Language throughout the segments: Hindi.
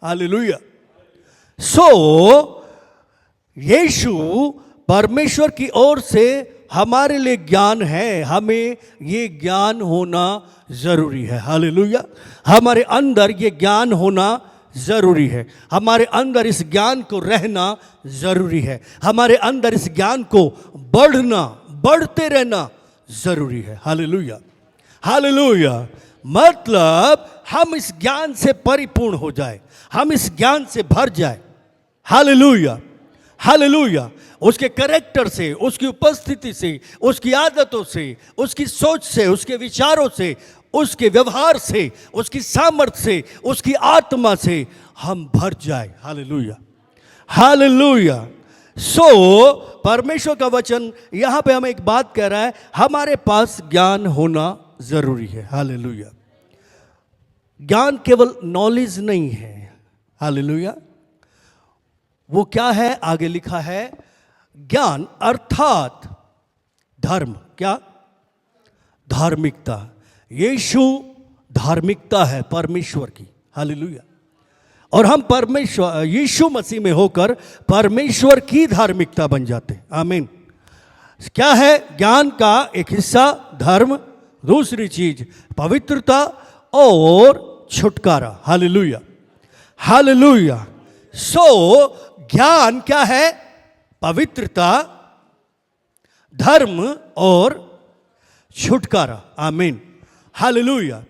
हालेलुया। सो यीशु परमेश्वर की ओर से हमारे लिए ज्ञान है, हमें ये ज्ञान होना जरूरी है। हालेलुया। हमारे अंदर ये ज्ञान होना जरूरी है, हमारे अंदर इस ज्ञान को रहना जरूरी है, हमारे अंदर इस ज्ञान को बढ़ते रहना जरूरी है। Hallelujah, hallelujah. मतलब हम इस ज्ञान से परिपूर्ण हो जाए, हम इस ज्ञान से भर जाए। Hallelujah, hallelujah. उसके कैरेक्टर से, उसकी उपस्थिति से, उसकी आदतों से, उसकी सोच से, उसके विचारों से, उसके व्यवहार से, उसकी सामर्थ्य से, उसकी आत्मा से हम भर जाए। Hallelujah, hallelujah. सो परमेश्वर का वचन यहां पे हमें एक बात कह रहा है, हमारे पास ज्ञान होना जरूरी है। हालेलुया। ज्ञान केवल नॉलेज नहीं है। हालेलुया। वो क्या है? आगे लिखा है, ज्ञान अर्थात धर्म। क्या? धार्मिकता। यीशु धार्मिकता है परमेश्वर की। हालेलुया। और हम परमेश्वर यीशु मसीह में होकर परमेश्वर की धार्मिकता बन जाते हैं। आमीन। क्या है? ज्ञान का एक हिस्सा धर्म, दूसरी चीज पवित्रता और छुटकारा। Hallelujah, hallelujah. सो ज्ञान क्या है? पवित्रता, धर्म और छुटकारा। आमीन, हालेलुया।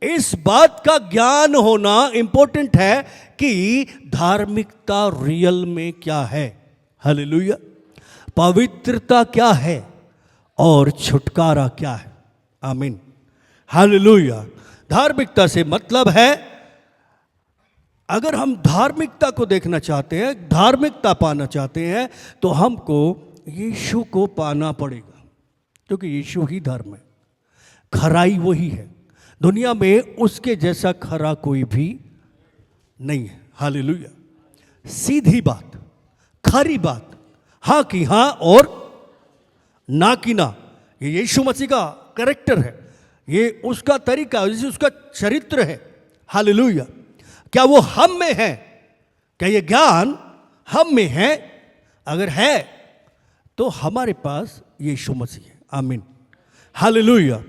इस बात का ज्ञान होना इंपॉर्टेंट है कि धार्मिकता रियल में क्या है। हालेलुया। पवित्रता क्या है और छुटकारा क्या है। आमीन, हालेलुया। धार्मिकता से मतलब है, अगर हम धार्मिकता को देखना चाहते हैं, धार्मिकता पाना चाहते हैं, तो हमको यीशु को पाना पड़ेगा, क्योंकि यीशु ही धर्म है, खराई वही है। दुनिया में उसके जैसा खरा कोई भी नहीं है। हालेलुया। सीधी बात, खरी बात, हाँ की हाँ और ना की ना। ये यीशु मसीह का कैरेक्टर है, ये उसका तरीका, ये उसका चरित्र है। हालेलुया। क्या वो हम में है? क्या ये ज्ञान हम में है? अगर है तो हमारे पास यीशु मसीह है। आमीन, हालेलुया।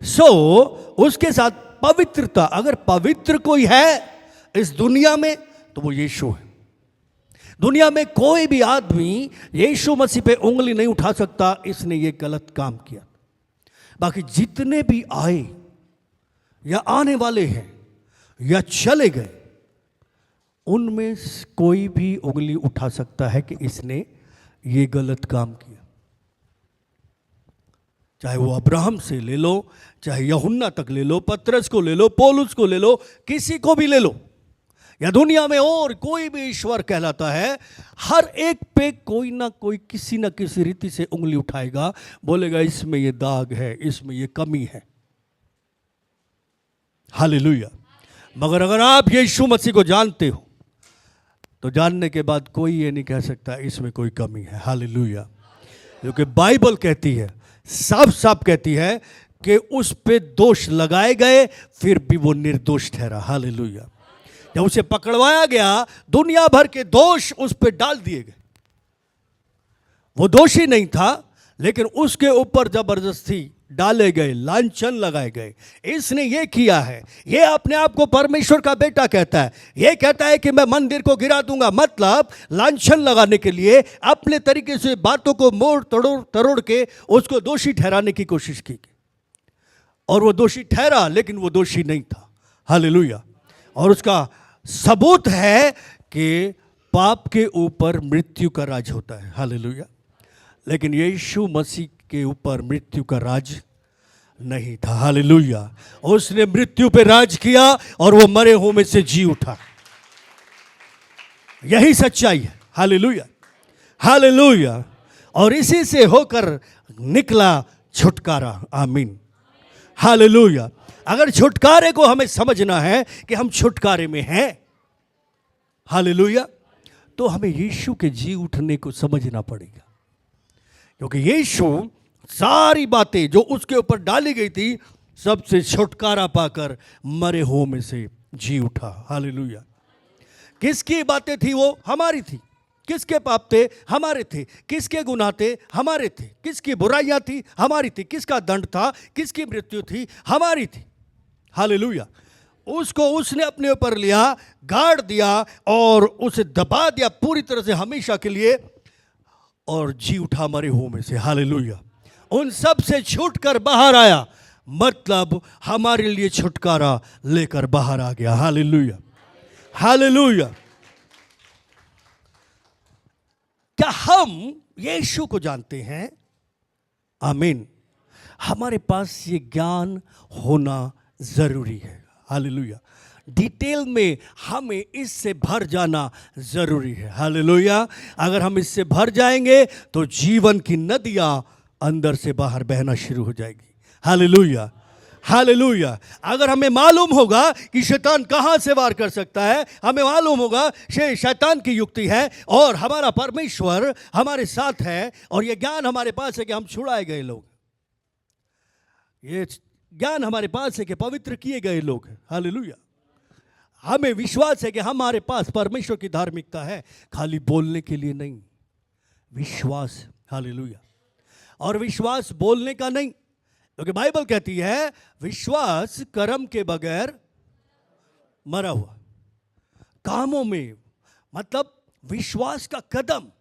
सो उसके साथ पवित्रता, अगर पवित्र कोई है इस दुनिया में तो वो यीशु है। दुनिया में कोई भी आदमी यीशु मसीह पे उंगली नहीं उठा सकता, इसने ये गलत काम किया। बाकी जितने भी आए या आने वाले हैं या चले गए, उनमें कोई भी उंगली उठा सकता है कि इसने ये गलत काम किया। चाहे वो अब्राहम से ले लो, चाहे यूहन्ना तक ले लो, पतरस को ले लो, पौलुस को ले लो, किसी को भी ले लो, या दुनिया में और कोई भी ईश्वर कहलाता है, हर एक पे कोई ना कोई किसी ना किसी रीति से उंगली उठाएगा, बोलेगा इसमें ये दाग है, इसमें ये कमी है। हालेलुया। मगर अगर आप यीशु मसीह को जानते हो तो जानने के बाद कोई ये नहीं कह सकता इसमें कोई कमी है। हालेलुया। क्योंकि बाइबल कहती है, साफ साफ कहती है कि उस पे दोष लगाए गए, फिर भी वो निर्दोष ठहरा। हालेलुया। जब उसे पकड़वाया गया, दुनिया भर के दोष उस पे डाल दिए गए। वो दोषी नहीं था, लेकिन उसके ऊपर जबरदस्ती डाले गए, लांछन लगाए गए। इसने ये किया है, ये अपने आप को परमेश्वर का बेटा कहता है, ये कहता है कि मैं मंदिर को गिरा दूंगा। मतलब लांछन लगाने के लिए अपने तरीके से बातों को मोड़ तरोड़ के उसको दोषी ठहराने की कोशिश की, और वो दोषी ठहरा, लेकिन वो दोषी नहीं था। हालेलुया। और उसका सबूत है कि पाप के ऊपर मृत्यु का राज होता है। हालेलुया। लेकिन यीशु मसीह के ऊपर मृत्यु का राज नहीं था। हालेलुया। उसने मृत्यु पे राज किया और वो मरे हुए में से जी उठा। यही सच्चाई है। Hallelujah, hallelujah. और इसी से होकर निकला छुटकारा। आमीन, हालेलुया। अगर छुटकारे को हमें समझना है कि हम छुटकारे में हैं, हालेलुया, तो हमें यीशु के जी उठने को समझना पड़ेगा। क्योंकि यीशु सारी बातें जो उसके ऊपर डाली गई थी, सबसे छुटकारा पाकर मरे हुओं में से जी उठा। हालेलुया। किसकी बातें थी? वो हमारी थी। किसके पाप थे? हमारे थे। किसके गुनाह थे? हमारे थे। किसकी बुराइयां थी? हमारी थी। किसका दंड था? किसकी मृत्यु थी? हमारी थी। हालेलुया। उसको उसने अपने ऊपर लिया, गाड़ दिया और उसे दबा दिया पूरी तरह से हमेशा के लिए, और जी उठा हमारे हो में से। हालेलुया। उन सब से छूट कर बाहर आया, मतलब हमारे लिए छुटकारा लेकर बाहर आ गया। Hallelujah, hallelujah. क्या हम यीशु को जानते हैं? आमीन। हमारे पास ये ज्ञान होना जरूरी है। हालेलुया। डिटेल में हमें इससे भर जाना जरूरी है। हालेलुया। अगर हम इससे भर जाएंगे तो जीवन की नदियां अंदर से बाहर बहना शुरू हो जाएगी। Hallelujah, hallelujah. अगर हमें मालूम होगा कि शैतान कहां से वार कर सकता है, हमें मालूम होगा शैतान की युक्ति है और हमारा परमेश्वर हमारे साथ है, और यह ज्ञान हमारे पास है कि हम छुड़ाए गए लोग, ये ज्ञान हमारे पास है कि पवित्र किए गए लोग हैं। हालेलुया। हमें विश्वास है कि हमारे पास परमेश्वर की धार्मिकता है, खाली बोलने के लिए नहीं, विश्वास। हालेलुया। और विश्वास बोलने का नहीं, क्योंकि बाइबल कहती है विश्वास कर्म के बगैर मरा हुआ। कामों में मतलब विश्वास का कदम।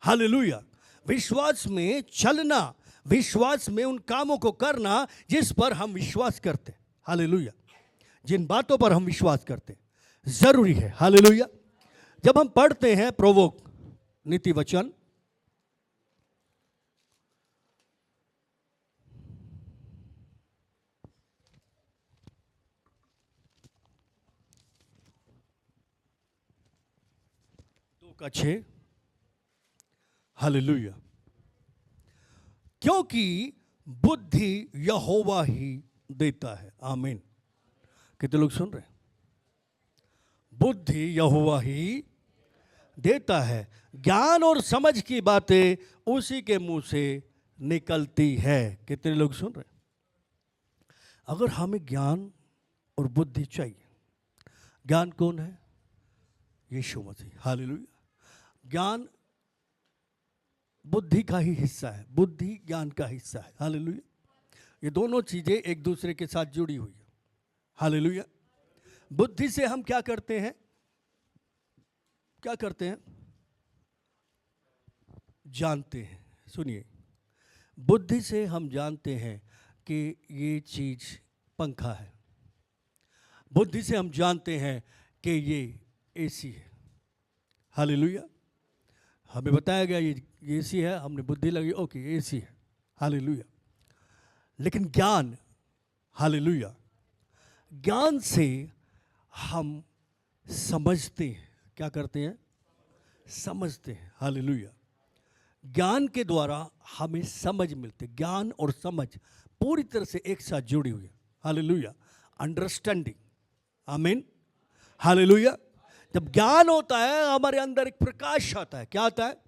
हालेलुया। विश्वास में चलना, विश्वास में उन कामों को करना जिस पर हम विश्वास करते। हालेलुया। जिन बातों पर हम विश्वास करते जरूरी है। हालेलुया। जब हम पढ़ते हैं प्रोवोक नीति वचन, का 6। हालेलुया। क्योंकि बुद्धि यहोवा ही देता है। आमीन। कितने लोग सुन रहे हैं? बुद्धि यहोवा ही देता है, ज्ञान और समझ की बातें उसी के मुंह से निकलती है। कितने लोग सुन रहे हैं? अगर हमें ज्ञान और बुद्धि चाहिए, ज्ञान कौन है? यीशु मसीह। हालेलुया। ज्ञान बुद्धि का ही हिस्सा है, बुद्धि ज्ञान का हिस्सा है। हालेलुया। ये दोनों चीजें एक दूसरे के साथ जुड़ी हुई है। हालेलुया। बुद्धि से हम क्या करते हैं? क्या करते हैं? जानते हैं। सुनिए, बुद्धि से हम जानते हैं कि ये चीज पंखा है। बुद्धि से हम जानते हैं कि ये एसी है। हालेलुया। हमें बताया गया ये एसी है, हमने बुद्धि लगी, ओके एसी है। हालेलुया। लेकिन ज्ञान, हालेलुया, ज्ञान से हम समझते हैं। क्या करते हैं? समझते हैं। हालेलुया। ज्ञान के द्वारा हमें समझ मिलती। ज्ञान और समझ पूरी तरह से एक साथ जुड़ी हुई है। हालेलुया। अंडरस्टैंडिंग। आमीन। हालेलुया। जब ज्ञान होता है हमारे अंदर एक प्रकाश आता है। क्या आता है?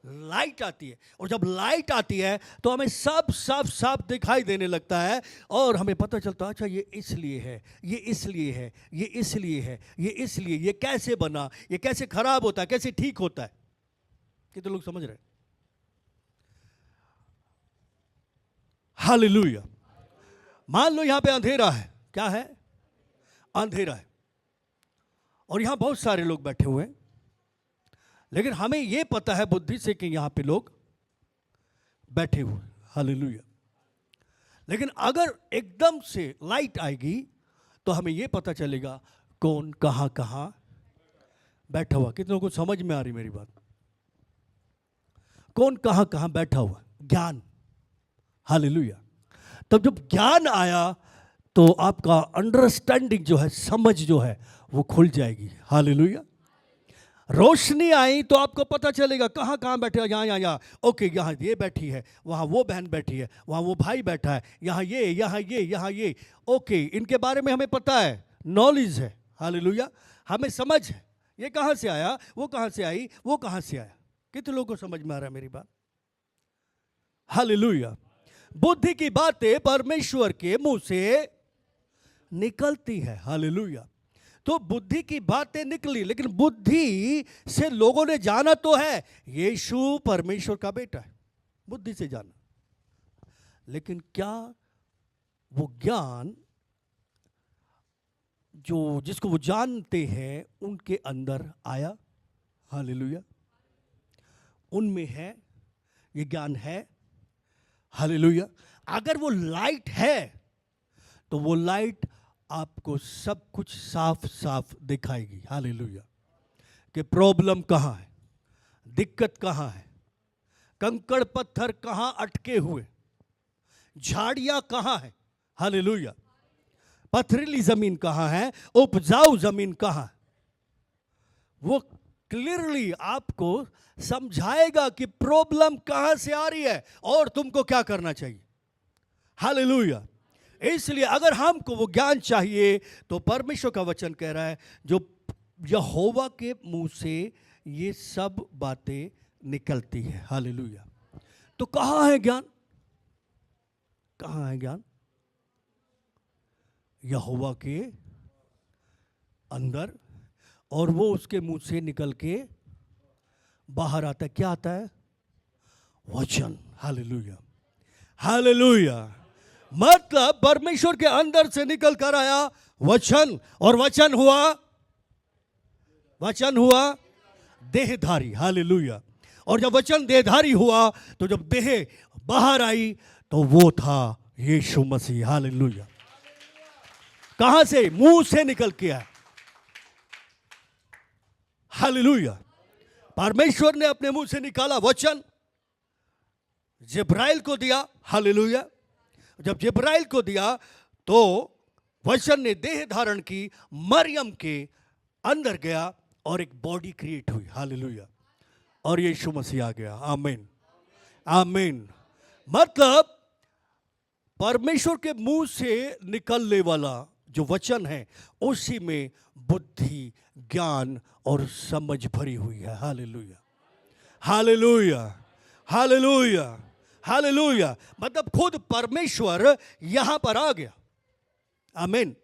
लाइट आती है। और जब लाइट आती है तो हमें सब साफ साफ दिखाई देने लगता है, और हमें पता चलता है अच्छा ये इसलिए है, ये इसलिए है, ये इसलिए है, ये इसलिए, ये कैसे बना, ये कैसे खराब होता है, कैसे ठीक होता है। कितने लोग समझ रहे हैं? हालेलुया। मान लो यहां पे अंधेरा है। क्या है? अंधेरा है, और यहां बहुत सारे लोग बैठे हुए हैं, लेकिन हमें यह पता है बुद्धि से कि यहां पे लोग बैठे हुए। हालेलुया। लेकिन अगर एकदम से लाइट आएगी तो हमें यह पता चलेगा कौन कहां कहां बैठा हुआ। कितनों को समझ में आ रही मेरी बात? कौन कहां कहां बैठा हुआ? ज्ञान। हालेलुया। तब जब ज्ञान आया तो आपका अंडरस्टैंडिंग जो है, समझ जो है, वो खुल जाएगी। हालेलुया। रोशनी आई तो आपको पता चलेगा कहां कहां बैठे हैं। यहाँ यहाँ यहाँ, ओके यहाँ ये बैठी है, वहां वो बहन बैठी है, वहां वो भाई बैठा है, यहाँ ये, यहाँ ये, यहाँ ये, ओके इनके बारे में हमें पता है, नॉलेज है। हालेलुया। हमें समझ है, ये कहां से आया, वो कहां से आई, वो कहां से आया। कितने लोगों को समझ में आ रहा है मेरी बात? हालेलुया। बुद्धि की बातें परमेश्वर के मुंह से निकलती है। हालेलुया। तो बुद्धि की बातें निकली, लेकिन बुद्धि से लोगों ने जाना तो है यीशु परमेश्वर का बेटा है, बुद्धि से जाना, लेकिन क्या वो ज्ञान जो जिसको वो जानते हैं उनके अंदर आया? हालेलुया। उनमें है, ये ज्ञान है। हालेलुया। अगर वो लाइट है तो वो लाइट आपको सब कुछ साफ साफ दिखाएगी। हालेलुया। कि प्रॉब्लम कहाँ है, दिक्कत कहाँ है, कंकड़ पत्थर कहाँ अटके हुए, झाड़ियां कहाँ है। हालेलुया। पथरीली जमीन कहाँ है, उपजाऊ जमीन कहाँ है, वो क्लियरली आपको समझाएगा कि प्रॉब्लम कहां से आ रही है और तुमको क्या करना चाहिए। हालेलुया। इसलिए अगर हमको वो ज्ञान चाहिए तो परमेश्वर का वचन कह रहा है जो यहोवा के मुंह से ये सब बातें निकलती है। हालेलुया। तो कहां है ज्ञान? कहां है ज्ञान? यहोवा के अंदर, और वो उसके मुंह से निकल के बाहर आता है। क्या आता है? वचन। हालेलुया। हालेलुया। मतलब परमेश्वर के अंदर से निकल कर आया वचन, और वचन हुआ देहधारी। हालेलुया। और जब वचन देहधारी हुआ तो जब देह बाहर आई तो वो था यीशु मसीह। हालेलुया। कहां से? मुंह से निकल के आया। हालेलुया। परमेश्वर ने अपने मुंह से निकाला वचन, जिब्राइल को दिया। हालेलुया। जब जिब्राइल को दिया तो वचन ने देह धारण की, मरियम के अंदर गया और एक बॉडी क्रिएट हुई। हालेलुया। और यीशु मसीह आ गया। आमीन, आमीन। मतलब परमेश्वर के मुंह से निकलने वाला जो वचन है उसी में बुद्धि, ज्ञान और समझ भरी हुई है। हालेलुया। हालेलुया। हालेलुया। हालेलुया। मतलब खुद परमेश्वर यहां पर आ गया। आमीन।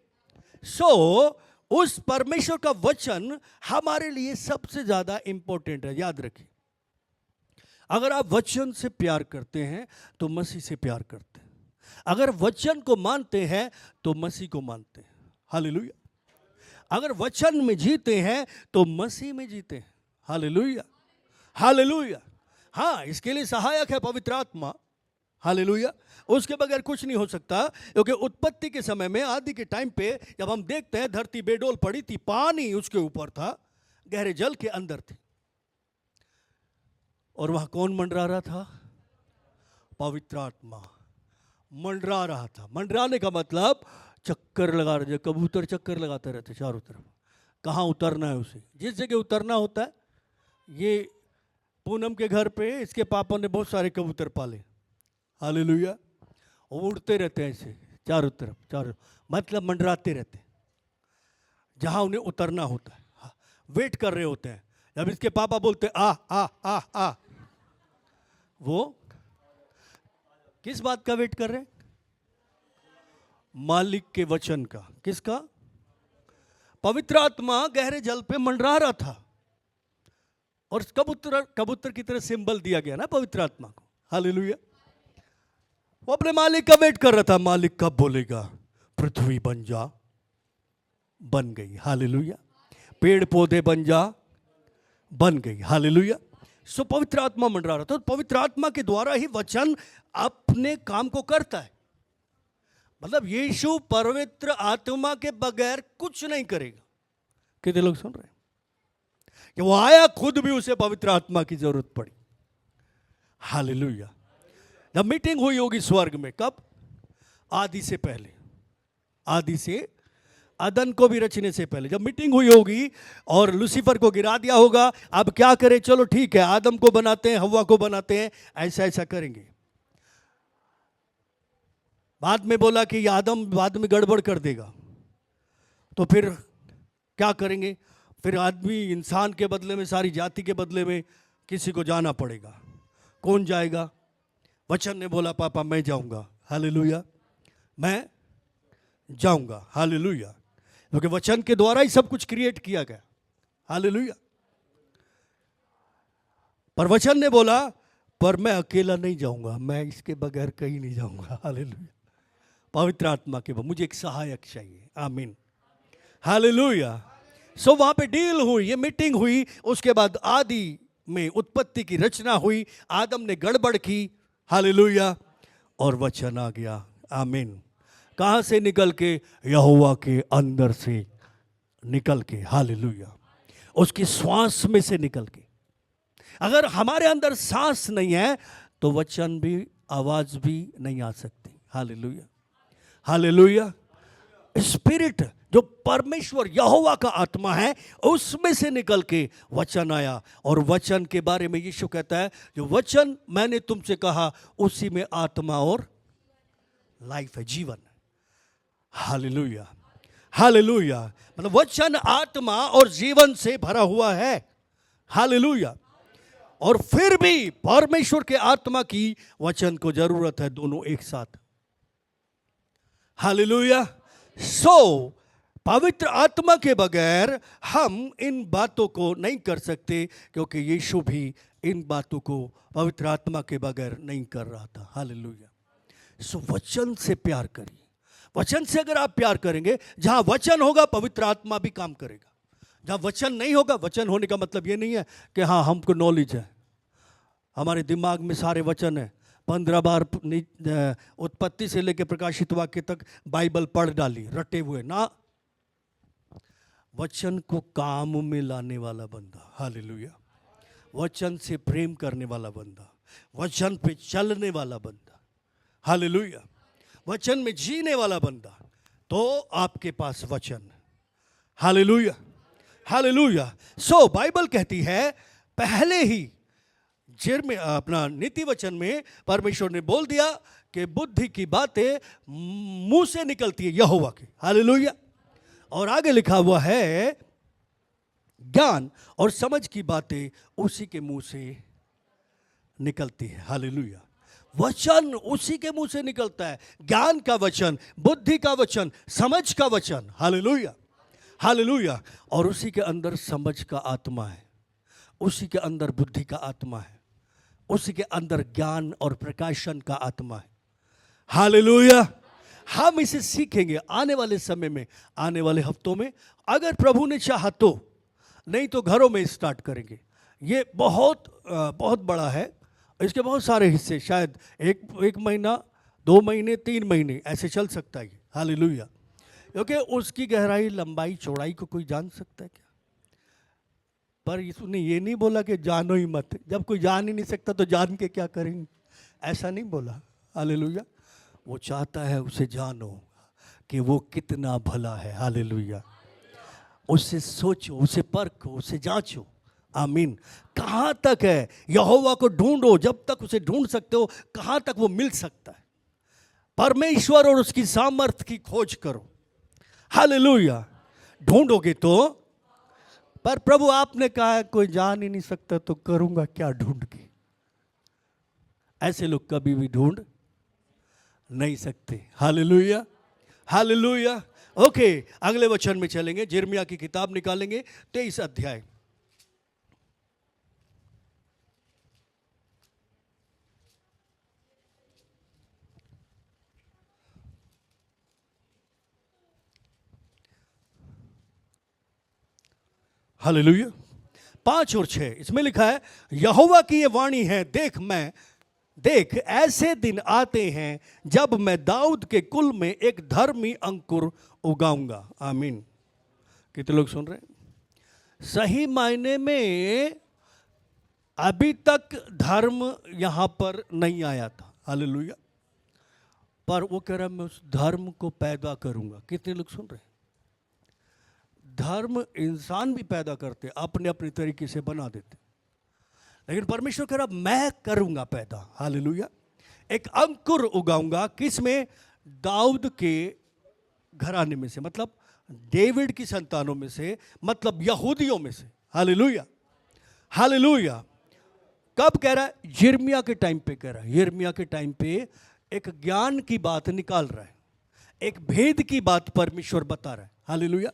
उस परमेश्वर का वचन हमारे लिए सबसे ज्यादा इंपॉर्टेंट है। याद रखिए, अगर आप वचन से प्यार करते हैं तो मसीह से प्यार करते हैं। अगर वचन को मानते हैं तो मसीह को मानते हैं। हालेलुया। अगर वचन में जीते हैं तो मसीह में जीते हैं। हालेलुया। हालेलुया। हाँ, इसके लिए सहायक है पवित्र आत्मा। हालेलुया। उसके बगैर कुछ नहीं हो सकता, क्योंकि उत्पत्ति के समय में, आदि के टाइम पे जब हम देखते हैं धरती बेडोल पड़ी थी, पानी उसके ऊपर था, गहरे जल के अंदर थी, और वहां कौन मंडरा रहा था? पवित्र आत्मा मंडरा रहा था। मंडराने का मतलब चक्कर लगा रहे, कबूतर चक्कर लगाते रहते चारों तरफ, कहाँ उतरना है उसे। जिस जगह उतरना होता है, ये पूनम के घर पे इसके पापा ने बहुत सारे कबूतर पाले। हालेलुया। उड़ते रहते हैं ऐसे चारों तरफ, मतलब मंडराते रहते हैं जहाँ उन्हें उतरना होता है। वेट कर रहे होते हैं, जब इसके पापा बोलते आ आ आ आ, वो किस बात का वेट कर रहे हैं? मालिक के वचन का। किसका? पवित्र आत्मा गहरे जल पे मंडरा रहा था, और कबूतर की तरह सिंबल दिया गया ना पवित्र आत्मा को। हालेलुया। वो अपने मालिक का वेट कर रहा था, मालिक कब बोलेगा पृथ्वी बन जा, बन गई। हालेलुया। पेड़ पौधे बन जा, बन गई। हालेलुया। सो पवित्र आत्मा मंडरा रहा था। तो पवित्र आत्मा के द्वारा ही वचन अपने काम को करता है। मतलब यीशु पवित्र आत्मा के बगैर कुछ नहीं करेगा। कितने लोग सुन रहे हैं? कि वो आया, खुद भी उसे पवित्र आत्मा की जरूरत पड़ी। हालेलुया। जब मीटिंग हुई होगी स्वर्ग में, कब? आदि से पहले, आदि से अदन को भी रचने से पहले जब मीटिंग हुई होगी और लूसीफर को गिरा दिया होगा। अब क्या करें? चलो ठीक है, आदम को बनाते हैं, हव्वा को बनाते हैं, ऐसा ऐसा करेंगे। बाद में बोला कि आदम बाद में गड़बड़ कर देगा, तो फिर क्या करेंगे? फिर आदमी इंसान के बदले में, सारी जाति के बदले में किसी को जाना पड़ेगा। कौन जाएगा? वचन ने बोला पापा मैं जाऊंगा। हालेलुया। मैं जाऊंगा। हालेलुया। क्योंकि वचन के द्वारा ही सब कुछ क्रिएट किया गया। हालेलुया। पर वचन ने बोला, पर मैं अकेला नहीं जाऊंगा, मैं इसके बगैर कहीं नहीं जाऊंगा। हालेलुया। पवित्र आत्मा के बाद मुझे एक सहायक चाहिए। आमीन। हालेलुया। सो वहां पे डील हुई, ये मीटिंग हुई। उसके बाद आदि में उत्पत्ति की रचना हुई। आदम ने गड़बड़ की। हालेलुया। और वचन आ गया। आमीन। कहां से निकल के? यहोवा के अंदर से निकल के। हालेलुया। उसकी श्वास में से निकल के। अगर हमारे अंदर सांस नहीं है तो वचन भी, आवाज भी नहीं आ सकती। हालेलुया। हालेलुया। स्पिरिट जो परमेश्वर यहोवा का आत्मा है, उसमें से निकल के वचन आया। और वचन के बारे में यीशु कहता है, जो वचन मैंने तुमसे कहा उसी में आत्मा और लाइफ है, जीवन। हालेलुया। हालेलुया। मतलब वचन आत्मा और जीवन से भरा हुआ है। हालेलुया। और फिर भी परमेश्वर के आत्मा की वचन को जरूरत है, दोनों एक साथ। हालेलुया। सो पवित्र आत्मा के बगैर हम इन बातों को नहीं कर सकते, क्योंकि यीशु भी इन बातों को पवित्र आत्मा के बगैर नहीं कर रहा था। हालेलुया। सो वचन से प्यार करिए। वचन से अगर आप प्यार करेंगे, जहां वचन होगा पवित्र आत्मा भी काम करेगा। जहां वचन नहीं होगा, वचन होने का मतलब ये नहीं है कि हाँ हमको नॉलेज है, हमारे दिमाग में सारे वचन है, 15 बार उत्पत्ति से लेकर प्रकाशित वाक्य तक बाइबल पढ़ डाली, रटे हुए ना। वचन को काम में लाने वाला बंदा। हालेलुया। वचन से प्रेम करने वाला बंदा, वचन पे चलने वाला बंदा। हालेलुया। वचन में जीने वाला बंदा, तो आपके पास वचन। हालेलुया। हालेलुया। सो बाइबल कहती है, पहले ही में अपना नीति वचन में परमेश्वर ने बोल दिया कि बुद्धि की बातें मुंह से निकलती है यहोवा के। हालेलुया। और आगे लिखा हुआ है, ज्ञान और समझ की बातें उसी के मुंह से निकलती है। हालेलुया। वचन उसी के मुंह से निकलता है। ज्ञान का वचन, बुद्धि का वचन, समझ का वचन। हालेलुया। हालेलुया। और उसी के अंदर समझ का आत्मा है, उसी के अंदर बुद्धि का आत्मा है, उसी के अंदर ज्ञान और प्रकाशन का आत्मा है। हालेलुया। हम इसे सीखेंगे आने वाले समय में, आने वाले हफ्तों में, अगर प्रभु ने चाहा तो। नहीं तो घरों में स्टार्ट करेंगे। ये बहुत बड़ा है। इसके बहुत सारे हिस्से, शायद एक महीना, 2 महीने, 3 महीने ऐसे चल सकता है। हालेलुया। क्योंकि उसकी गहराई, लंबाई, चौड़ाई को कोई जान सकता है क्या? पर उसने ये नहीं बोला कि जानो ही मत। जब कोई जान ही नहीं सकता तो जान के क्या करेंगे, ऐसा नहीं बोला। हालेलुया। वो चाहता है उसे जानो कि वो कितना भला है। हालेलुया। उससे सोचो, उसे परखो, उसे जांचो। आमीन। कहाँ तक है? यहोवा को ढूंढो। जब तक उसे ढूंढ सकते हो, कहाँ तक वो मिल सकता है। परमेश्वर और उसकी सामर्थ की खोज करो। हालेलुया। ढूंढोगे तो। पर प्रभु आपने कहा है कोई जान ही नहीं सकता तो करूंगा क्या ढूंढ के? ऐसे लोग कभी भी ढूंढ नहीं सकते। हालेलुया। हालेलुया। ओके, अगले वचन में चलेंगे। यिर्मयाह की किताब निकालेंगे, 23 अध्याय। हालेलुया। 5 और 6 इसमें लिखा है, यहोवा की ये वाणी है, देख ऐसे दिन आते हैं जब मैं दाऊद के कुल में एक धर्मी अंकुर उगाऊंगा। आमीन। कितने लोग सुन रहे हैं? सही मायने में अभी तक धर्म यहां पर नहीं आया था। हालेलुया। पर वो कह रहा मैं उस धर्म को पैदा करूंगा। कितने लोग सुन रहे हैं? धर्म इंसान भी पैदा करते, अपने अपने तरीके से बना देते, लेकिन परमेश्वर कह रहा मैं करूंगा पैदा। हालेलुया। एक अंकुर उगाऊंगा। किस में? दाऊद के घराने में से, मतलब डेविड की संतानों में से, मतलब यहूदियों में से। हालेलुया। हालेलुया। कब कह रहा है? यिर्मयाह के टाइम पे कह रहा है। यिर्मयाह के टाइम पे एक ज्ञान की बात निकाल रहा है, एक भेद की बात परमेश्वर बता रहा है। हालेलुया।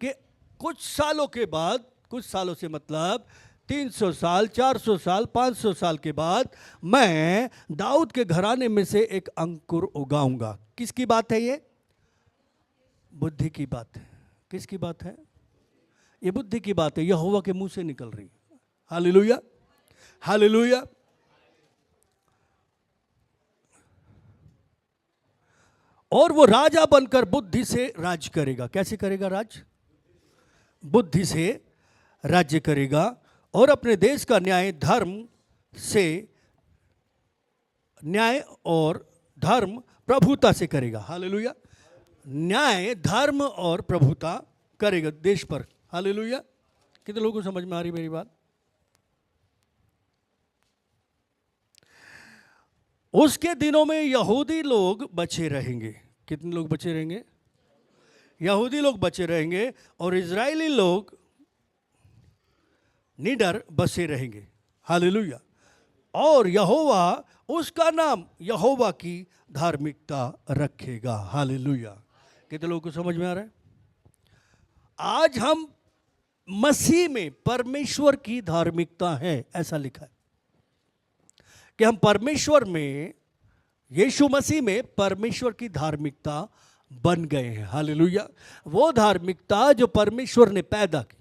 कि कुछ सालों के बाद, कुछ सालों से मतलब 300 साल, 400 साल, 500 साल के बाद मैं दाऊद के घराने में से एक अंकुर उगाऊंगा। किसकी बात है ये? बुद्धि की बात है। किसकी बात है? ये बुद्धि की बात है, यहोवा के मुंह से निकल रही है। Hallelujah, hallelujah. और वो राजा बनकर बुद्धि से राज करेगा। कैसे करेगा राज? बुद्धि से राज्य करेगा और अपने देश का न्याय धर्म से, न्याय और धर्म प्रभुता से करेगा। हालेलुया। न्याय, धर्म और प्रभुता करेगा देश पर। हालेलुया। कितने लोगों को समझ में आ रही मेरी बात? उसके दिनों में यहूदी लोग बचे रहेंगे। कितने लोग बचे रहेंगे? यहूदी लोग बचे रहेंगे और इजरायली लोग निडर बसे रहेंगे। हालेलुया। और यहोवा, उसका नाम यहोवा की धार्मिकता रखेगा। हालेलुया। कितने लोगों को समझ में आ रहा है? आज हम मसीह में परमेश्वर की धार्मिकता है, ऐसा लिखा है कि हम परमेश्वर में, यीशु मसीह में परमेश्वर की धार्मिकता बन गए हैं। हालेलुया। वो धार्मिकता जो परमेश्वर ने पैदा की,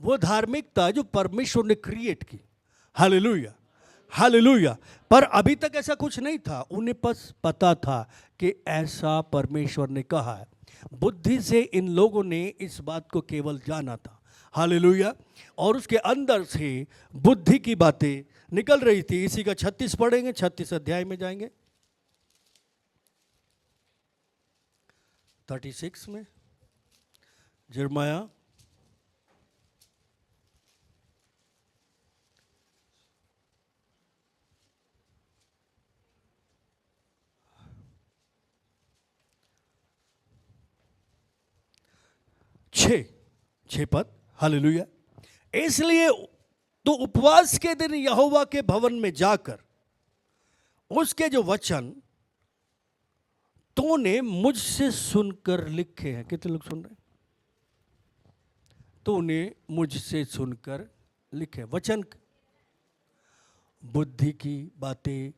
वो धार्मिकता जो परमेश्वर ने क्रिएट की। Hallelujah, hallelujah. पर अभी तक ऐसा कुछ नहीं था। उन्हें बस पता था कि ऐसा परमेश्वर ने कहा है। बुद्धि से इन लोगों ने इस बात को केवल जाना था। हालेलुया। और उसके अंदर से बुद्धि की बातें निकल रही थी। इसी का 36 पढ़ेंगे, 36 अध्याय में जाएंगे, 36 में, यिर्मयाह छः पद। हालेलुया। इसलिए तो उपवास के दिन यहोवा के भवन में जाकर उसके जो वचन तूने मुझसे सुनकर लिखे हैं। कितने लोग सुन रहे हैं? तूने मुझसे सुनकर लिखे वचन, बुद्धि की बातें,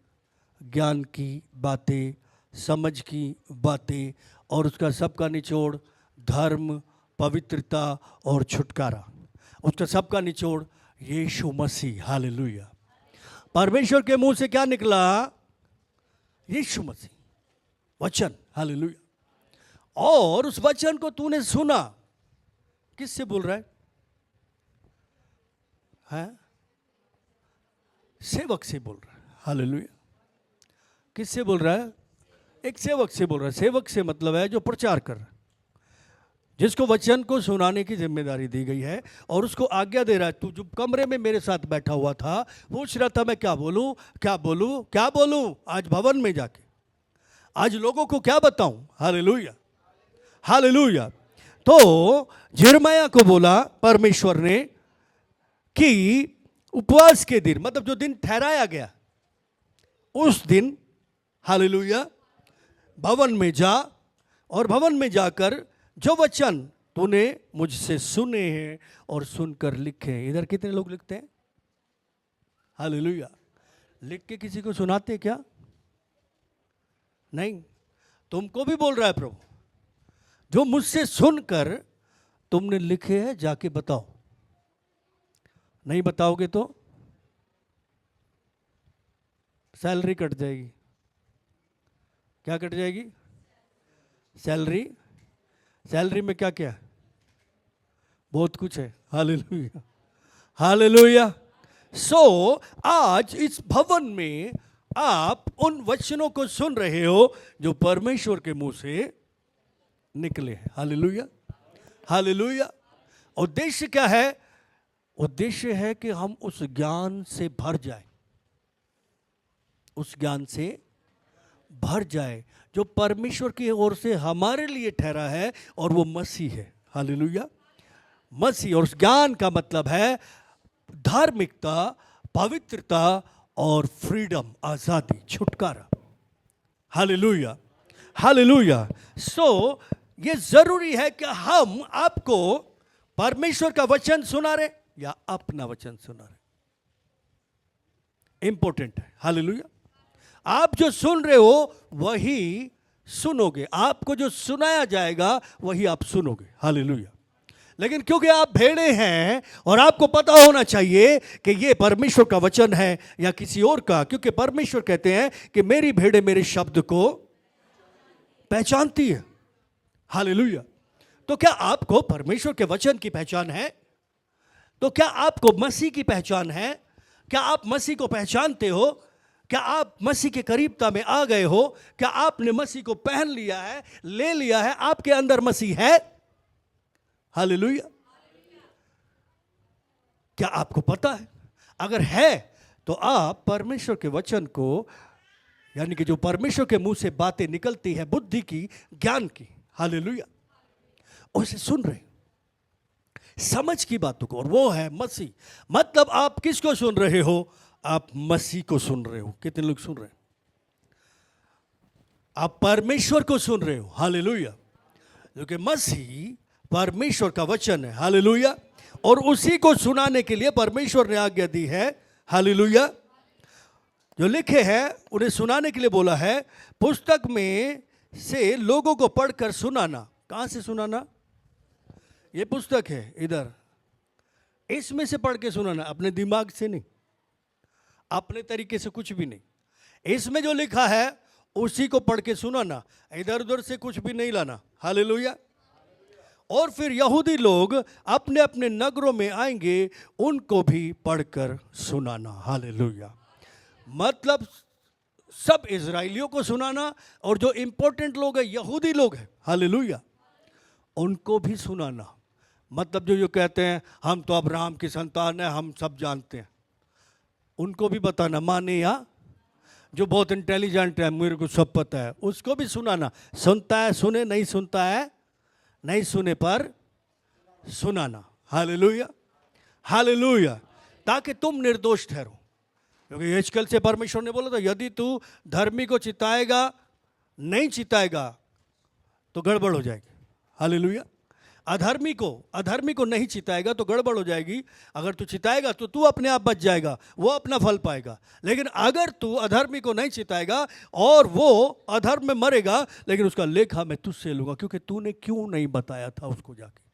ज्ञान की बातें, समझ की बातें, और उसका सबका निचोड़ धर्म, पवित्रता और छुटकारा। उसका सबका निचोड़ यीशु मसीह। हालेलुया। परमेश्वर के मुंह से क्या निकला? यीशु मसीह, वचन। हालेलुया। और उस वचन को तूने सुना। किससे बोल रहा है? सेवक से बोल रहा है। हालेलुया। किससे बोल रहा है? एक सेवक से बोल रहा है। सेवक से मतलब है जो प्रचार कर रहा है, जिसको वचन को सुनाने की जिम्मेदारी दी गई है और उसको आज्ञा दे रहा है। तू जो कमरे में मेरे साथ बैठा हुआ था, पूछ रहा था मैं क्या बोलूं, क्या बोलूं, क्या बोलूं, आज भवन में जाके आज लोगों को क्या बताऊं। Hallelujah, hallelujah. तो यिर्मयाह को बोला परमेश्वर ने कि उपवास के दिन, मतलब जो दिन ठहराया गया उस दिन, हालेलुया, भवन में जा और भवन में जाकर जो वचन तूने मुझसे सुने हैं और सुनकर लिखे हैं। इधर कितने लोग लिखते हैं? हालेलुया। लिख के किसी को सुनाते क्या? नहीं। तुमको भी बोल रहा है प्रभु, जो मुझसे सुनकर तुमने लिखे हैं जाके बताओ। नहीं बताओगे तो सैलरी कट जाएगी। क्या कट जाएगी? सैलरी। सैलरी में क्या क्या? बहुत कुछ है। Hallelujah, hallelujah. सो आज इस भवन में आप उन वचनों को सुन रहे हो जो परमेश्वर के मुंह से निकले हैं। Hallelujah, hallelujah. उद्देश्य क्या है? उद्देश्य है कि हम उस ज्ञान से भर जाए, उस ज्ञान से भर जाए जो परमेश्वर की ओर से हमारे लिए ठहरा है, और वो मसीह है। हालेलुया, मसीह। और उस ज्ञान का मतलब है धार्मिकता, पवित्रता और फ्रीडम, आजादी, छुटकारा। Hallelujah, hallelujah. सो ये जरूरी है कि हम आपको परमेश्वर का वचन सुना रहे या अपना वचन सुना रहे, इंपॉर्टेंट है। हालेलुया। आप जो सुन रहे हो वही सुनोगे, आपको जो सुनाया जाएगा वही आप सुनोगे। हालेलुया। लेकिन क्योंकि आप भेड़े हैं और आपको पता होना चाहिए कि ये परमेश्वर का वचन है या किसी और का, क्योंकि परमेश्वर कहते हैं कि मेरी भेड़े मेरे शब्द को पहचानती है। हालेलुया। तो क्या आपको परमेश्वर के वचन की पहचान है? तो क्या आपको मसीह की पहचान है? क्या आप मसीह को पहचानते हो? क्या आप मसीह के करीबता में आ गए हो? क्या आपने मसीह को पहन लिया है, ले लिया है? आपके अंदर मसीह है? हालेलुया। क्या आपको पता है? अगर है तो आप परमेश्वर के वचन को, यानी कि जो परमेश्वर के मुंह से बातें निकलती है, बुद्धि की, ज्ञान की, हालेलुया, उसे सुन रहे, समझ की बातों को, और वो है मसीह। मतलब आप किसको सुन रहे हो? आप मसीह को सुन रहे हो। कितने लोग सुन रहे हैं? आप परमेश्वर को सुन रहे हो। हालेलुया। क्योंकि मसीह परमेश्वर का वचन है। हालेलुया। और उसी को सुनाने के लिए परमेश्वर ने आज्ञा दी है। हालेलुया। जो लिखे हैं उन्हें सुनाने के लिए बोला है। पुस्तक में से लोगों को पढ़कर सुनाना। कहां से सुनाना? ये पुस्तक है इधर, इसमें से पढ़ के सुनाना, अपने दिमाग से नहीं, अपने तरीके से कुछ भी नहीं। इसमें जो लिखा है उसी को पढ़ के सुनाना, इधर उधर से कुछ भी नहीं लाना। हालेलुया। और फिर यहूदी लोग अपने अपने नगरों में आएंगे, उनको भी पढ़कर सुनाना। हालेलुया। मतलब सब इजराइलियों को सुनाना, और जो इंपॉर्टेंट लोग हैं, यहूदी लोग हैं, हालेलुया, उनको भी सुनाना। मतलब जो कहते हैं हम तो अब्राहम की संतान है, हम सब जानते हैं, उनको भी बताना। माने या जो बहुत इंटेलिजेंट है, मेरे को सब पता है, उसको भी सुनाना। सुनता है सुने, नहीं सुनता है नहीं सुने पर सुनाना। हालेलुया। हालेलुया। ताकि तुम निर्दोष ठहरो। क्योंकि आजकल से परमेश्वर ने बोला था, यदि तू धर्मी को चिताएगा, नहीं चिताएगा तो गड़बड़ हो जाएगी। हालेलुया। अधर्मी को नहीं चिताएगा तो गड़बड़ हो जाएगी। अगर तू चिताएगा तो तू अपने आप बच जाएगा, वो अपना फल पाएगा। लेकिन अगर तू अधर्मी को नहीं चिताएगा और वो अधर्म में मरेगा, लेकिन उसका लेखा मैं तुझसे लूंगा, क्योंकि तूने क्यों नहीं बताया था उसको जाके,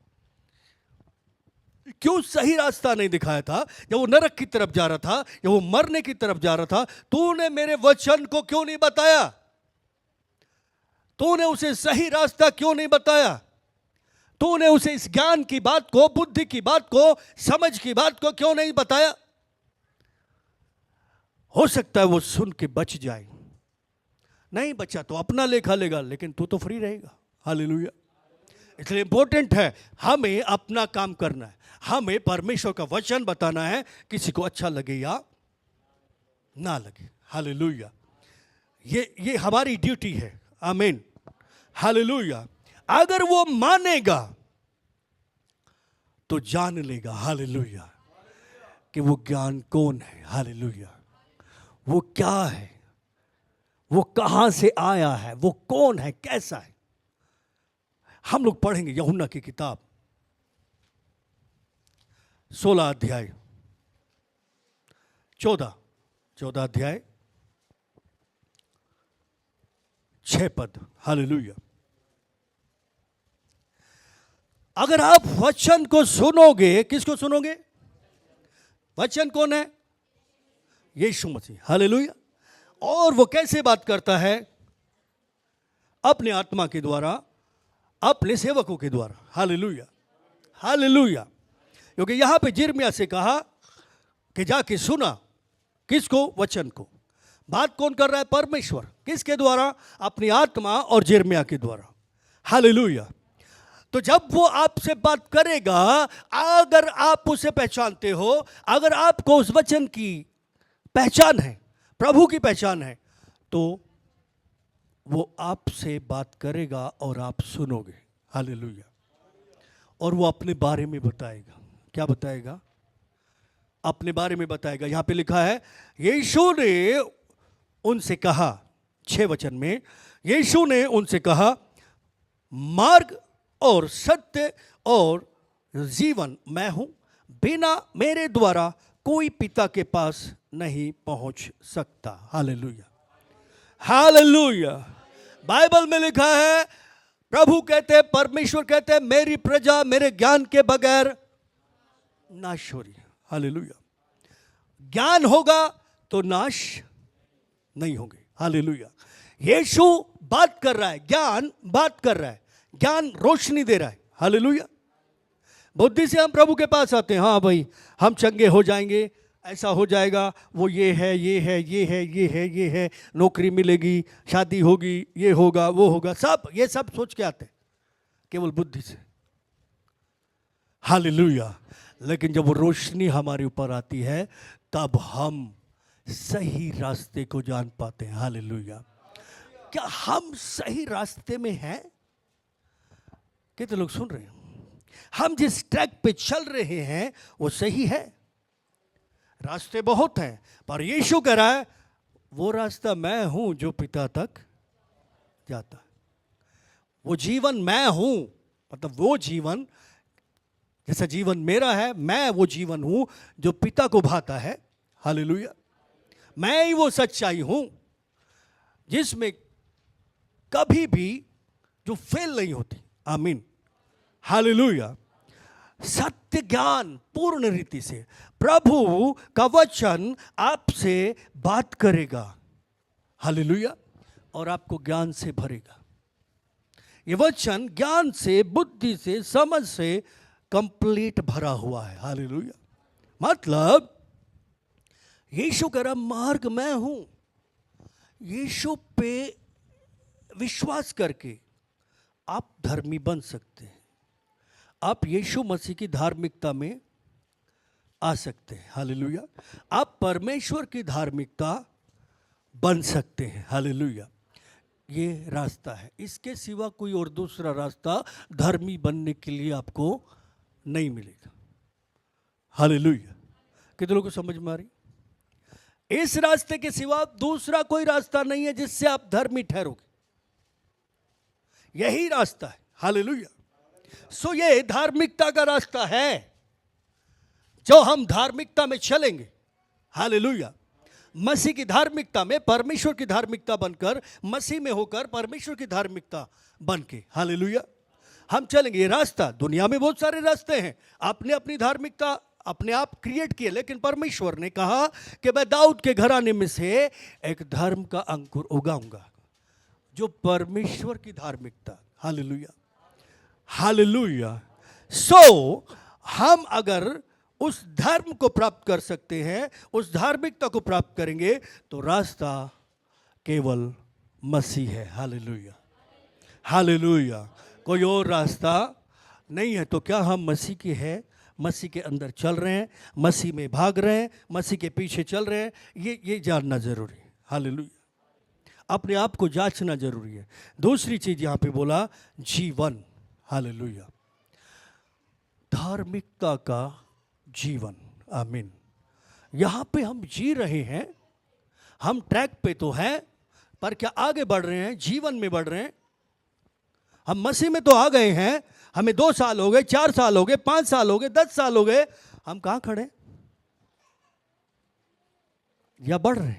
क्यों सही रास्ता नहीं दिखाया था जब वो नरक की तरफ जा रहा था, जब वो मरने की तरफ जा रहा था। तूने मेरे वचन को क्यों नहीं बताया? तूने उसे सही रास्ता क्यों नहीं बताया? तूने उसे इस ज्ञान की बात को, बुद्धि की बात को, समझ की बात को क्यों नहीं बताया? हो सकता है वो सुन के बच जाए, नहीं बचा तो अपना लेखा लेगा, लेकिन तू तो फ्री रहेगा। हालेलुया। इसलिए इंपॉर्टेंट है हमें अपना काम करना है, हमें परमेश्वर का वचन बताना है, किसी को अच्छा लगे या ना लगे। हालेलुया। ये हमारी ड्यूटी है। आमीन। हालेलुया। अगर वो मानेगा तो जान लेगा, हालेलुया, कि वो ज्ञान कौन है। हालेलुया। वो क्या है, वो कहां से आया है, वो कौन है, कैसा है। हम लोग पढ़ेंगे यूहन्ना की किताब 16 अध्याय 14 अध्याय 6 पद। हालेलुया। अगर आप वचन को सुनोगे, किसको सुनोगे? वचन कौन है? यीशु मसीह। हालेलुया। और वो कैसे बात करता है? अपने आत्मा के द्वारा, अपने सेवकों के द्वारा। हालेलुया। हालेलुया। क्योंकि यहां पे यिर्मयाह से कहा कि जाके सुना, किसको? वचन को। बात कौन कर रहा है? परमेश्वर। किसके द्वारा? अपनी आत्मा और यिर्मयाह के द्वारा। हालेलुया। तो जब वो आपसे बात करेगा, अगर आप उसे पहचानते हो, अगर आपको उस वचन की पहचान है, प्रभु की पहचान है, तो वो आपसे बात करेगा और आप सुनोगे। हालेलुया। और वो अपने बारे में बताएगा। क्या बताएगा? अपने बारे में बताएगा। यहां पे लिखा है, यीशु ने उनसे कहा, 6 वचन में, यीशु ने उनसे कहा, मार्ग और सत्य और जीवन मैं हूं, बिना मेरे द्वारा कोई पिता के पास नहीं पहुंच सकता। Hallelujah, hallelujah. बाइबल में लिखा है, प्रभु कहते हैं, परमेश्वर कहते हैं, मेरी प्रजा मेरे ज्ञान के बगैर नाश हो रही है। हालेलुया। ज्ञान होगा तो नाश नहीं होंगे। हालेलुया। यीशु बात कर रहा है, ज्ञान बात कर रहा है, ज्ञान रोशनी दे रहा है। हालेलुया। बुद्धि से हम प्रभु के पास आते हैं, हाँ भाई हम चंगे हो जाएंगे, ऐसा हो जाएगा, वो ये है, ये है, ये है, ये है, ये है, नौकरी मिलेगी, शादी होगी, ये होगा, वो होगा, सब ये सब सोच के आते हैं केवल बुद्धि से। हालेलुया। लेकिन जब वो रोशनी हमारे ऊपर आती है तब हम सही रास्ते को जान पाते हैं। हालेलुया। क्या हम सही रास्ते में हैं? कितने लोग सुन रहे हैं? हम जिस ट्रैक पे चल रहे हैं वो सही है? रास्ते बहुत हैं, पर यीशु कह रहा है वो रास्ता मैं हूं जो पिता तक जाता है। वो जीवन मैं हूं, मतलब वो जीवन जैसा जीवन मेरा है, मैं वो जीवन हूं जो पिता को भाता है। हालेलुया। मैं ही वो सच्चाई हूं जिसमें कभी भी जो फेल नहीं होती। आमीन। हालेलुया। सत्य ज्ञान पूर्ण रीति से प्रभु का वचन आपसे बात करेगा। हालेलुया। और आपको ज्ञान से भरेगा। ये वचन ज्ञान से, बुद्धि से, समझ से कंप्लीट भरा हुआ है। हालेलुया। मतलब यीशु कह रहा मार्ग मैं हूं। यीशु पे विश्वास करके आप धर्मी बन सकते हैं, आप यीशु मसीह की धार्मिकता में आ सकते हैं। हालेलुया। आप परमेश्वर की धार्मिकता बन सकते हैं। हालेलुया। ये रास्ता है, इसके सिवा कोई और दूसरा रास्ता धर्मी बनने के लिए आपको नहीं मिलेगा। हालेलुया। कितने लोगों को समझ में आ रही? इस रास्ते के सिवा दूसरा कोई रास्ता नहीं है जिससे आप धर्मी ठहरोगे। यही रास्ता है। हालेलुया। सो ये धार्मिकता का रास्ता है जो हम धार्मिकता में चलेंगे। हालेलुया। मसीह की धार्मिकता में, परमेश्वर की धार्मिकता बनकर, मसीह में होकर परमेश्वर की धार्मिकता बनके, हालेलुया, हम चलेंगे। ये रास्ता, दुनिया में बहुत सारे रास्ते हैं, आपने अपनी धार्मिकता अपने आप क्रिएट किए, लेकिन परमेश्वर ने कहा कि मैं दाऊद के घराने में से एक धर्म का अंकुर उगाऊंगा जो परमेश्वर की धार्मिकता। Hallelujah, hallelujah. सो हम अगर उस धर्म को प्राप्त कर सकते हैं, उस धार्मिकता को प्राप्त करेंगे, तो रास्ता केवल मसीह है। Hallelujah, hallelujah. कोई और रास्ता नहीं है। तो क्या हम मसीह के हैं, मसीह के अंदर चल रहे हैं, मसीह में भाग रहे हैं, मसीह के पीछे चल रहे हैं? ये जानना जरूरी है। हालेलुया। अपने आप को जांचना जरूरी है। दूसरी चीज यहां पे बोला, जीवन। हालेलुया, धार्मिकता का जीवन। आमीन। यहां पे हम जी रहे हैं, हम ट्रैक पे तो हैं, पर क्या आगे बढ़ रहे हैं, जीवन में बढ़ रहे हैं? हम मसीह में तो आ गए हैं, हमें 2 साल हो गए, 4 साल हो गए, 5 साल हो गए, 10 साल हो गए, हम कहां खड़े? या बढ़ रहे,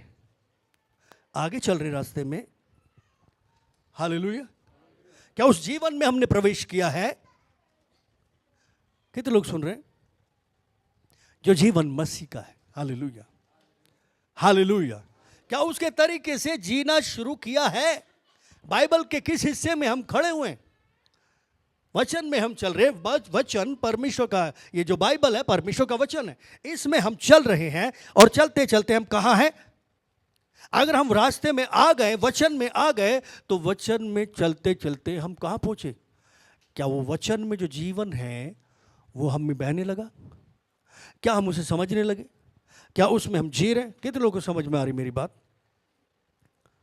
आगे चल रहे रास्ते में? हालेलुया। क्या उस जीवन में हमने प्रवेश किया है? कितने लोग सुन रहे हैं? जो जीवन मसीह का है। Hallelujah, hallelujah. क्या उसके तरीके से जीना शुरू किया है? बाइबल के किस हिस्से में हम खड़े हुए हैं? वचन में हम चल रहे हैं। वचन परमेश्वर का, ये जो बाइबल है परमेश्वर का वचन है, इसमें हम चल रहे हैं। और चलते चलते हम कहां हैं? अगर हम रास्ते में आ गए, वचन में आ गए, तो वचन में चलते चलते हम कहां पहुंचे? क्या वो वचन में जो जीवन है वो हम में बहने लगा? क्या हम उसे समझने लगे? क्या उसमें हम जी रहे हैं? कितने लोगों को समझ में आ रही मेरी बात?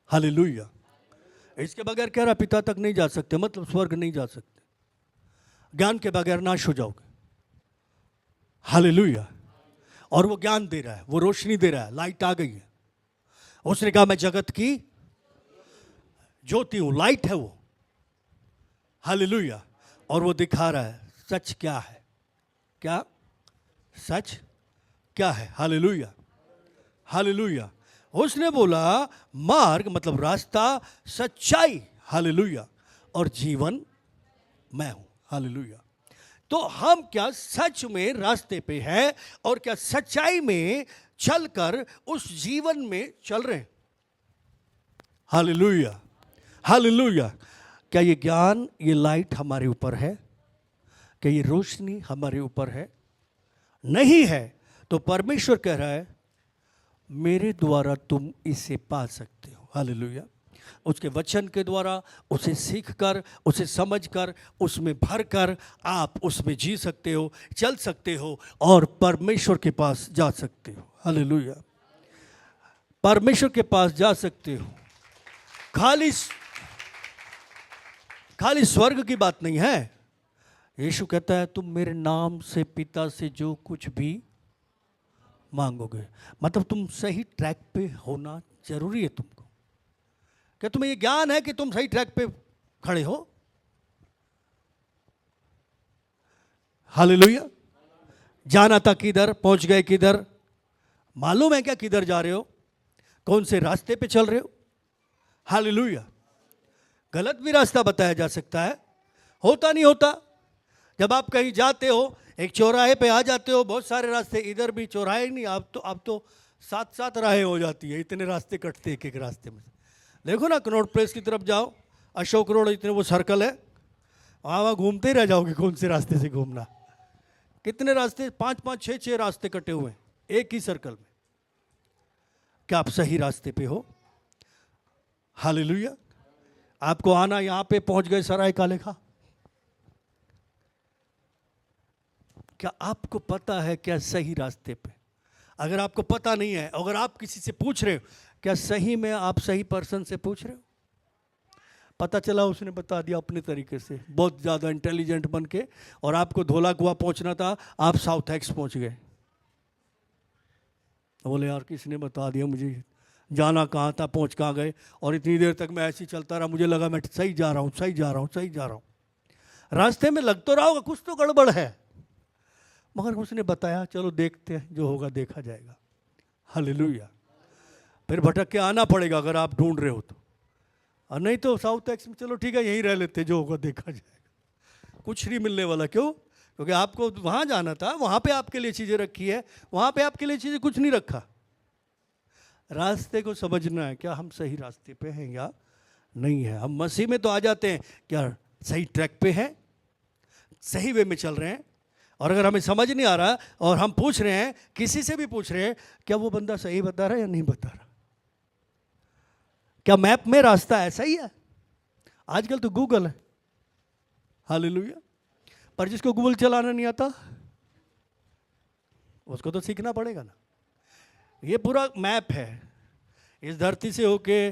हालेलुया। इसके बगैर कह रहा पिता तक नहीं जा सकते, मतलब स्वर्ग नहीं जा सकते। ज्ञान के बगैर नाश हो जाओगे। हालेलुया। और वो ज्ञान दे रहा है, वो रोशनी दे रहा है, लाइट आ गई है। उसने कहा मैं जगत की ज्योति हूं, लाइट है वो। हालेलुया। और वो दिखा रहा है सच क्या है, क्या सच क्या है। Hallelujah, hallelujah. उसने बोला मार्ग मतलब रास्ता, सच्चाई, हालेलुया, और जीवन मैं हूं। हालेलुया। तो हम क्या सच में रास्ते पे हैं और क्या सच्चाई में चलकर उस जीवन में चल रहे हैं? Hallelujah, hallelujah. क्या ये ज्ञान, ये लाइट हमारे ऊपर है? क्या ये रोशनी हमारे ऊपर है? नहीं है तो परमेश्वर कह रहा है मेरे द्वारा तुम इसे पा सकते हो। हालेलुया। उसके वचन के द्वारा उसे सीखकर, उसे समझकर, उसमें भरकर आप उसमें जी सकते हो, चल सकते हो और परमेश्वर के पास जा सकते हो। हालेलुया। परमेश्वर के पास जा सकते हो। खाली स्वर्ग की बात नहीं है। यीशु कहता है तुम मेरे नाम से पिता से जो कुछ भी मांगोगे, मतलब तुम सही ट्रैक पे होना जरूरी है। तुमको क्या तुम्हें ये ज्ञान है कि तुम सही ट्रैक पे खड़े हो? हालेलुया। जाना था किधर, पहुंच गए किधर? मालूम है क्या किधर जा रहे हो? कौन से रास्ते पे चल रहे हो? हालेलुया। गलत भी रास्ता बताया जा सकता है, होता नहीं होता। जब आप कहीं जाते हो, एक चौराहे पे आ जाते हो, बहुत सारे रास्ते, इधर भी चौराहे नहीं, अब तो 7 राहें हो जाती है, इतने रास्ते कटते एक एक रास्ते में। देखो ना, कनॉट प्लेस की तरफ जाओ, अशोक रोड, इतने वो सर्कल है, वहाँ घूमते ही रह जाओगे कौन से रास्ते से घूमना। कितने रास्ते, 5 6 रास्ते कटे हुए हैं एक ही सर्कल में। क्या आप सही रास्ते पे हो? हालेलुया। आपको आना, यहाँ पे पहुंच गए सराय काले खा। क्या आपको पता है क्या सही रास्ते पे? अगर आपको पता नहीं है, अगर आप किसी से पूछ रहे हो, क्या सही में आप सही पर्सन से पूछ रहे हो? पता चला उसने बता दिया अपने तरीके से, बहुत ज़्यादा इंटेलिजेंट बन के, और आपको धोला कुआं पहुंचना था, आप साउथ एक्स पहुंच गए। बोले यार किसने बता दिया मुझे, जाना कहाँ था, पहुंच कहाँ गए, और इतनी देर तक मैं ऐसे ही चलता रहा, मुझे लगा मैं सही जा रहा हूँ, सही जा रहा हूँ, सही जा रहा हूँ। रास्ते में लग तो रहा होगा कुछ तो गड़बड़ है, मगर उसने बताया चलो देखते हैं, जो होगा देखा जाएगा। हालेलुया। फिर भटक के आना पड़ेगा अगर आप ढूंढ रहे हो तो, और नहीं तो साउथ एक्स में चलो ठीक है यहीं रह लेते, जो होगा देखा जाएगा। कुछ नहीं मिलने वाला। क्यों? क्योंकि आपको वहाँ जाना था, वहाँ पे आपके लिए चीज़ें रखी है, वहाँ पे आपके लिए चीज़ें कुछ नहीं रखा। रास्ते को समझना है, क्या हम सही रास्ते पे हैं या नहीं है। हम मसीह में तो आ जाते हैं, क्या सही ट्रैक पे हैं, सही वे में चल रहे हैं। और अगर हमें समझ नहीं आ रहा और हम पूछ रहे हैं, किसी से भी पूछ रहे हैं, क्या वो बंदा सही बता रहा है या नहीं बता रहा? क्या मैप में रास्ता ऐसा ही है? आजकल तो गूगल है। हालेलुया। पर जिसको गूगल चलाना नहीं आता उसको तो सीखना पड़ेगा ना। ये पूरा मैप है, इस धरती से होके,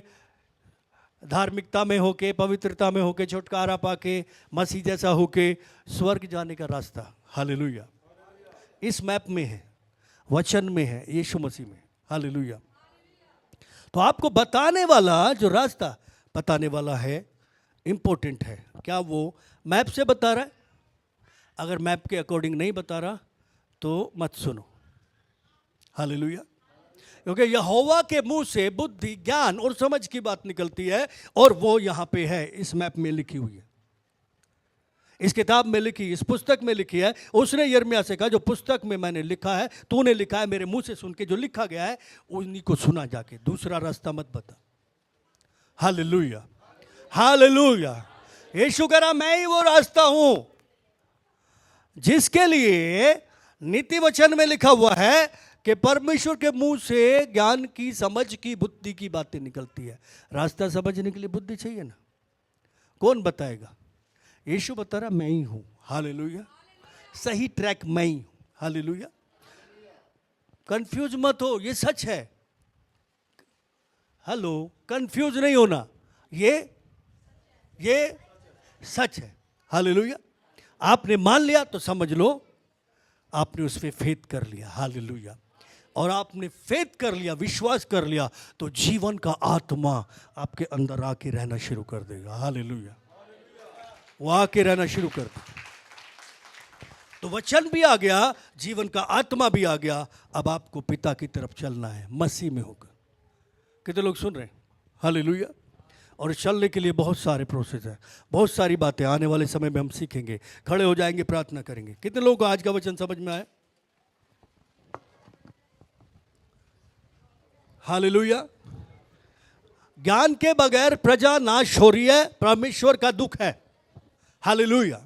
धार्मिकता में होके, पवित्रता में होके, छुटकारा पाके, मसीह जैसा होके स्वर्ग जाने का रास्ता। हालेलुया। इस मैप में है, वचन में है, यीशु मसीह में। हालेलुया। तो आपको बताने वाला, जो रास्ता बताने वाला है, इंपॉर्टेंट है। क्या वो मैप से बता रहा है? अगर मैप के अकॉर्डिंग नहीं बता रहा तो मत सुनो। हालेलुया। क्योंकि यहोवा के मुंह से बुद्धि, ज्ञान और समझ की बात निकलती है, और वो यहां पे है, इस मैप में लिखी हुई है, इस किताब में लिखी, इस पुस्तक में लिखी है। उसने यिर्मयाह से कहा जो पुस्तक में मैंने लिखा है, तूने लिखा है, मेरे मुंह से सुन के जो लिखा गया है उन्हीं को सुना जाके, दूसरा रास्ता मत बता। Hallelujah, hallelujah. यीशु कह रहा मैं ही वो रास्ता हूं जिसके लिए नीति वचन में लिखा हुआ है कि परमेश्वर के मुंह से ज्ञान की, समझ की, बुद्धि की बातें निकलती है। रास्ता समझने के लिए बुद्धि चाहिए ना, कौन बताएगा? यीशु बता रहा मैं ही हूं। हालेलुया। सही ट्रैक मैं ही हूं। हालेलुया। कंफ्यूज मत हो, ये सच है। हेलो, कंफ्यूज नहीं होना, ये सच है। हालेलुया। आपने मान लिया तो समझ लो आपने उस पे फेथ कर लिया। हालेलुया। और आपने फेथ कर लिया, विश्वास कर लिया, तो जीवन का आत्मा आपके अंदर आके रहना शुरू कर देगा। हालेलुया। वो आके रहना शुरू कर दे। तो वचन भी आ गया, जीवन का आत्मा भी आ गया। अब आपको पिता की तरफ चलना है मसीह में होकर। कितने लोग सुन रहे हैं? हालेलुया। और चलने के लिए बहुत सारे प्रोसेस हैं, बहुत सारी बातें आने वाले समय में हम सीखेंगे। खड़े हो जाएंगे, प्रार्थना करेंगे। कितने लोगों को आज का वचन समझ में आया? हालेलुया। ज्ञान के बगैर प्रजा नाश हो रही है, परमेश्वर का दुख है। हालेलुया।